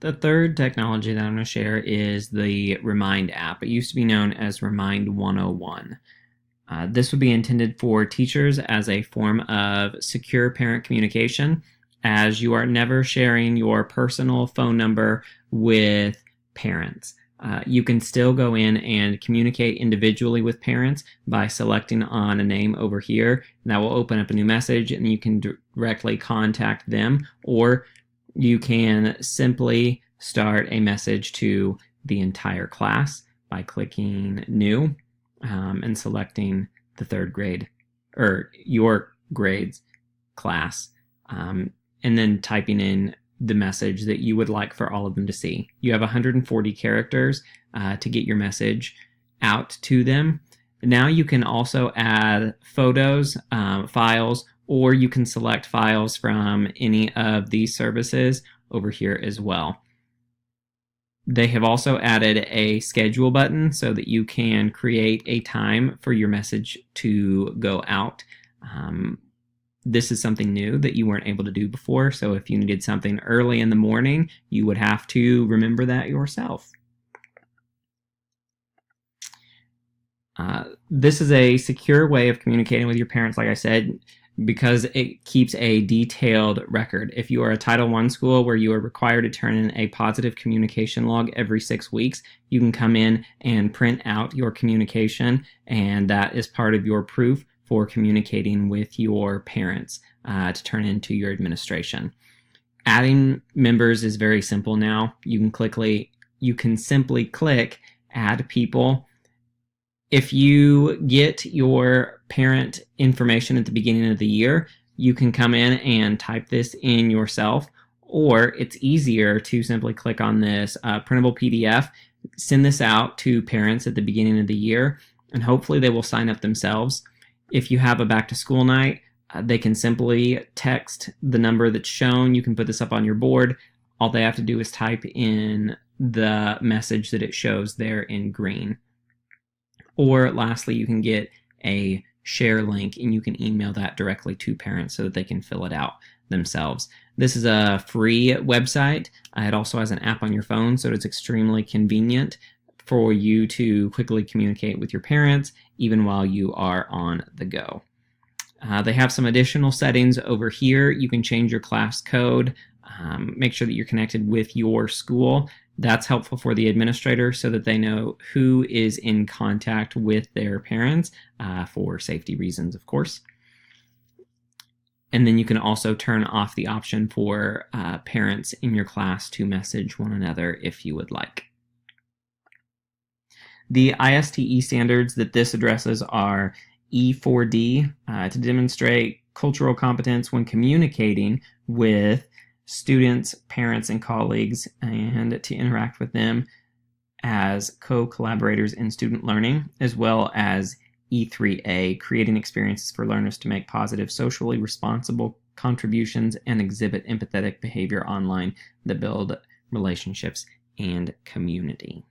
The third technology that I'm going to share is the Remind app. It used to be known as Remind 101. This would be intended for teachers as a form of secure parent communication, as you are never sharing your personal phone number with parents. You can still go in and communicate individually with parents by selecting on a name over here, and that will open up a new message, and you can directly contact them, or you can simply start a message to the entire class by clicking New and selecting the third grade or your grade's class, and then typing in the message that you would like for all of them to see. You have 140 characters to get your message out to them. Now you can also add photos, files, or you can select files from any of these services over here as well. They have also added a schedule button so that you can create a time for your message to go out. This is something new that you weren't able to do before, so if you needed something early in the morning, you would have to remember that yourself. This is a secure way of communicating with your parents, like I said, because it keeps a detailed record. If you are a Title I school where you are required to turn in a positive communication log every 6 weeks, you can come in and print out your communication, and that is part of your proof for communicating with your parents to turn into your administration. Adding members is very simple now. You can simply click Add People. If you get your parent information at the beginning of the year, you can come in and type this in yourself, or it's easier to simply click on this printable PDF, send this out to parents at the beginning of the year, and hopefully they will sign up themselves. If you have a back to school night, they can simply text the number that's shown. You can put this up on your board. All they have to do is type in the message that it shows there in green. Or lastly, you can get a share link and you can email that directly to parents so that they can fill it out themselves. This is a free website. It also has an app on your phone, so it's extremely convenient for you to quickly communicate with your parents even while you are on the go. They have some additional settings over here. You can change your class code, make sure that you're connected with your school. That's helpful for the administrator so that they know who is in contact with their parents for safety reasons, of course. And then you can also turn off the option for parents in your class to message one another if you would like. The ISTE standards that this addresses are E4d to demonstrate cultural competence when communicating with students, parents, and colleagues, and to interact with them as co-collaborators in student learning, as well as E3a, creating experiences for learners to make positive, socially responsible contributions and exhibit empathetic behavior online that build relationships and community.